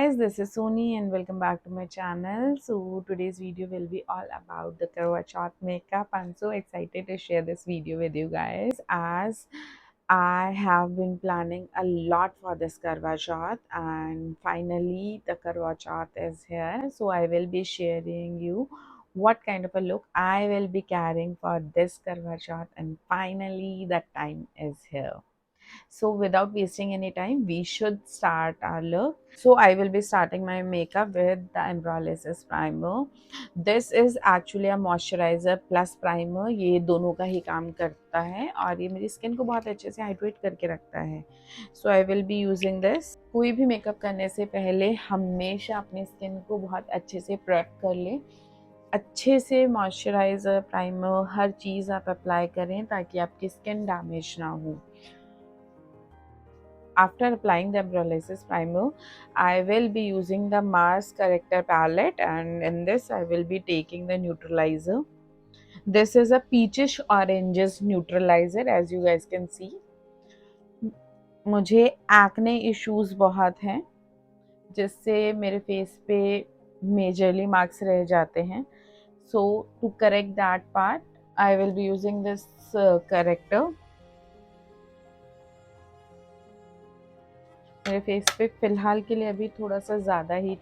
guys, this is Sony and welcome back to my channel. So today's video will be all about the Karwa Chauth makeup. I'm so excited to share this video with you guys as I have been planning a lot for this Karwa Chauth and finally the Karwa Chauth is here. So I will be sharing you what kind of a look I will be carrying for this Karwa Chauth, and finally the time is here. So without wasting any time, we should start our look. So I will be starting my makeup with the Embryolysses primer. This is actually a moisturizer plus primer. ये दोनों का ही काम करता है और ये मेरी skin को बहुत अच्छे से हाइड्रेट करके रखता है. So I will be using this. कोई भी मेकअप करने से पहले हमेशा अपनी स्किन को बहुत अच्छे से प्रेप कर ले. अच्छे से मॉइस्चराइज़र, प्राइमर, हर चीज़ आप अप्लाई करें ताकि आपकी स्किन डैमेज ना हो. After applying the Embryolysses primer, I will be using the Mars Corrector palette, and in this I will be taking the neutralizer. This is a peachish oranges neutralizer, as you guys can see. मुझे acne issues बहुत हैं जिससे मेरे face पे majorly marks रह जाते हैं. So to correct that part, I will be using this corrector. मेरे फेस पे फ़िलहाल के लिए अभी थोड़ा सा ज़्यादा ही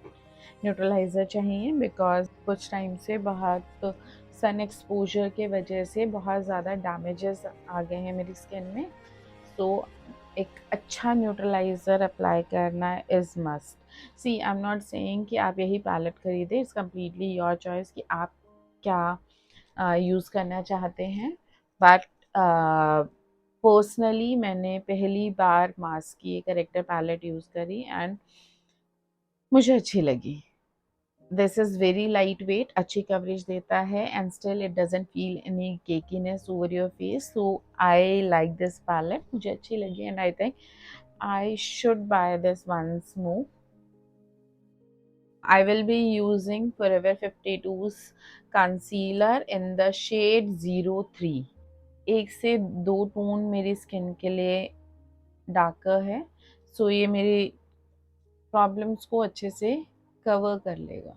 न्यूट्रलाइज़र चाहिए बिकॉज़ कुछ टाइम से बहुत सन एक्सपोजर के वजह से बहुत ज़्यादा डैमेजेस आ गए हैं मेरी स्किन में. सो एक अच्छा न्यूट्रलाइज़र अप्लाई करना is must. See I am not saying कि आप यही पैलेट खरीदें. इट्स कम्प्लीटली योर चॉइस कि आप क्या यूज़ करना चाहते हैं. बट पर्सनली मैंने पहली बार मास्क की करेक्टर पैलेट यूज़ करी एंड मुझे अच्छी लगी. This is very light weight, अच्छी कवरेज देता है and still it doesn't feel any cakiness over your face. So I like this palette, मुझे अच्छी लगी and I think I should buy this once more. I will be using Forever 52's concealer in the shade 03. एक से दो tone मेरी skin के लिए darker है. सो ये मेरी प्रॉब्लम्स को अच्छे से कवर कर लेगा.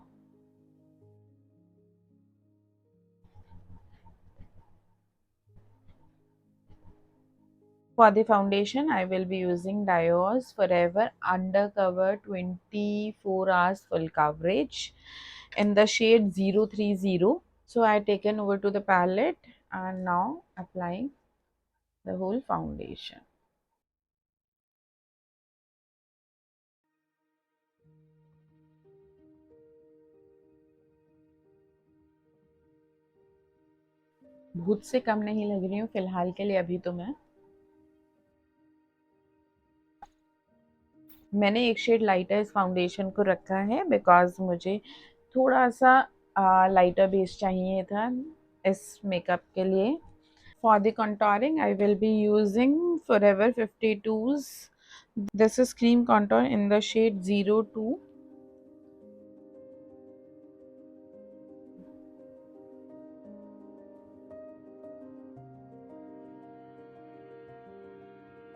For the foundation, I will be using Dio's Forever Undercover 24 Hours Full Coverage in the shade 030. So I taken over to the palette and now applying the whole foundation. भूत से कम नहीं लग रही हूँ फिलहाल के लिए. अभी तो मैंने एक शेड लाइटर इस फाउंडेशन को रखा है बिकॉज मुझे थोड़ा सा लाइटर बेस चाहिए था इस मेकअप के लिए. For the contouring, I will be using Forever 52's. This is cream contour in the shade 02.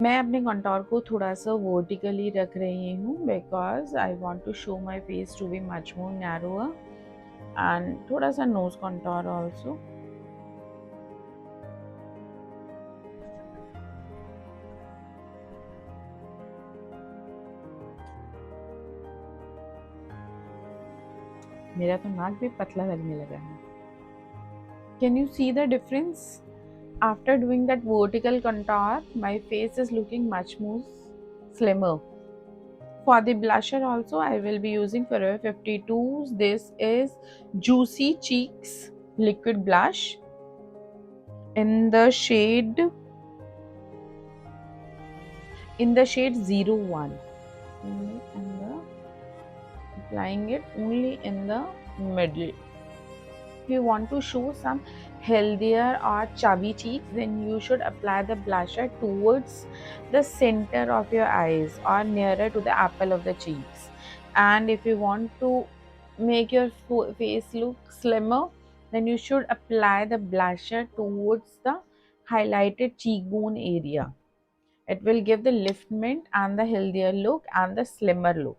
मैं अपने कंटोर को थोड़ा सा वर्टिकली रख रही हूँ because I want to show my face to be much more narrower and थोड़ा सा नोज कंटोर ऑल्सो. मेरा तो नाक भी पतला लगने लगा है. Can you see the difference? After doing that vertical contour, my face is looking much more slimmer. For the blusher also, I will be using Forever 52's. This is Juicy Cheeks Liquid Blush in the shade 01. Applying it only in the middle. If you want to show some healthier or chubby cheeks, then you should apply the blusher towards the center of your eyes or nearer to the apple of the cheeks. And if you want to make your face look slimmer, then you should apply the blusher towards the highlighted cheekbone area. It will give the liftment and the healthier look and the slimmer look.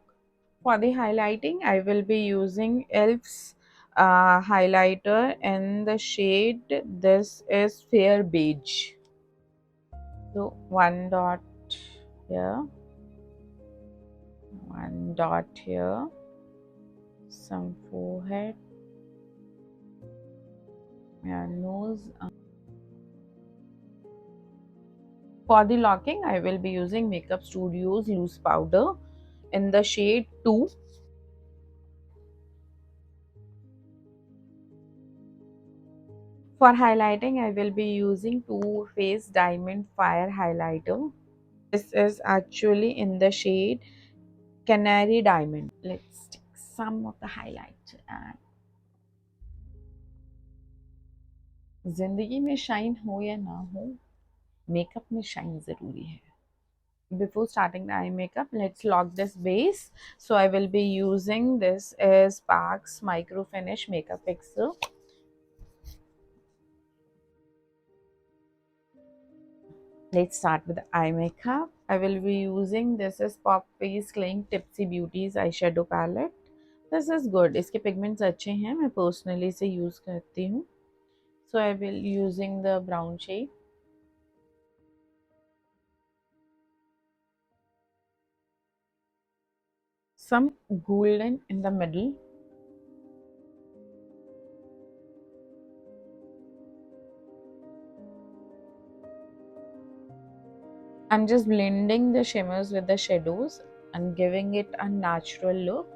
For the highlighting, I will be using Elf's highlighter in the shade. This is Fair Beige. So one dot here, one dot here, some forehead, and nose. For the locking, I will be using Makeup Studio's loose powder in the shade 2. For highlighting, I will be using Too Faced Diamond Fire Highlighter. This is actually in the shade Canary Diamond. Let's stick some of the highlight. And जिंदगी में shine हो या ना हो, makeup में shine जरूरी है. Before starting the eye makeup, let's lock this base. So I will be using this is Sparks Micro Finish Makeup Fixer. Let's start with the eye makeup. I will be using this is Pop Face Cling Tipsy Beauties eyeshadow palette. This is good. इसके pigments अच्छे हैं. मैं personally इसे use करती हूँ. So I will using the brown shade. Some golden in the middle. I'm just blending the shimmers with the shadows and giving it a natural look.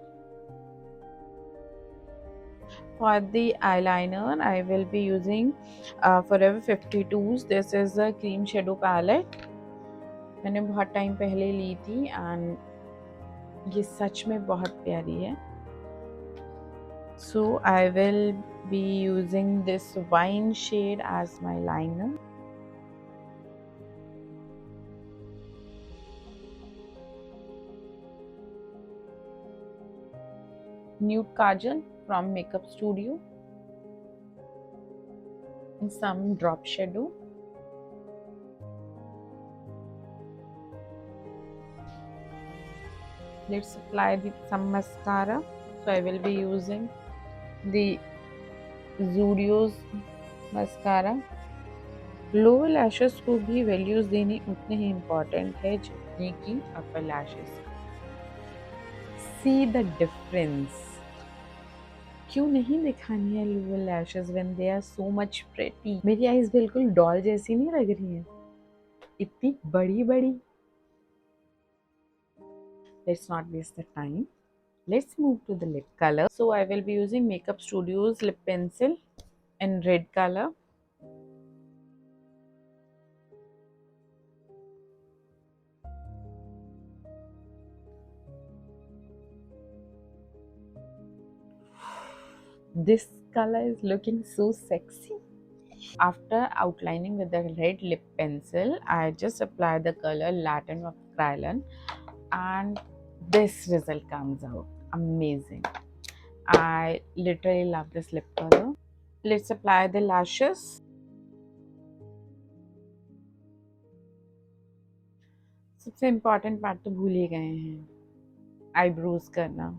For the eyeliner, I will be using Forever 52's. This is a cream shadow palette. मैंने बहुत time पहले ली थी and ये सच में बहुत प्यारी है. So I will be using this wine shade as my liner. Nude kajal from Makeup Studio and some drop shadow. Let's apply some mascara. So I will be using the Zudio's mascara. Lower lashes को भी values देनी उतने ही important है जितने की upper lashes. See the difference. क्यों नहीं दिखानी है lower lashes when they are so much pretty. मेरी आईज बिल्कुल डॉल जैसी नहीं लग रही हैं, इतनी बड़ी बड़ी. Let's not waste the time. Let's move to the lip color. So I will be using Makeup Studio's lip pencil in red color. This color is looking so sexy. After outlining with the red lip pencil, I just apply the color Latin of Krylon and this result comes out amazing. I literally love this lip color. Let's apply the lashes. सबसे important part तो भूल ही गए हैं, eyebrows करना.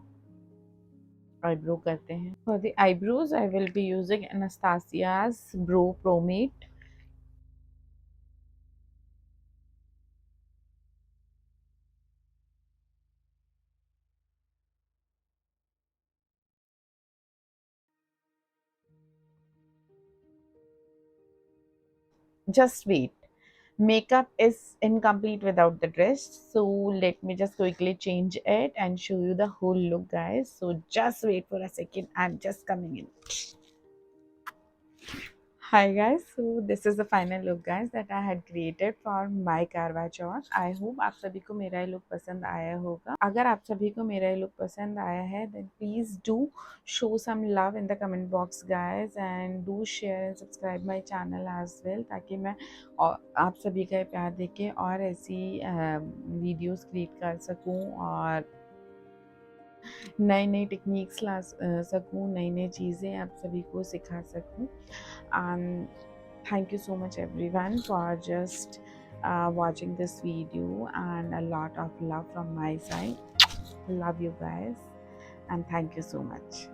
Eyebrow करते हैं. For the eyebrows, I will be using Anastasia's Brow Pomade. Just wait. Makeup is incomplete without the dress. So let me just quickly change it and show you the whole look, guys. So just wait for a second. I'm just coming in. Hi guys, so this is the final look guys that I had created for my Karwa Chauth. I hope आप सभी को मेरा ये look पसंद आया होगा. अगर आप सभी को मेरा ये look पसंद आया है then please do show some love in the comment box guys and do share and subscribe my channel as well ताकि मैं आप सभी का प्यार देके और ऐसी वीडियोस क्रिएट कर सकूं और नई नई टेक्निक्स ला सकूँ, नई नई चीज़ें आप सभी को सिखा सकूँ. Thank you so much everyone for just watching this video and a lot of love from my side. Love you guys, and thank you so much.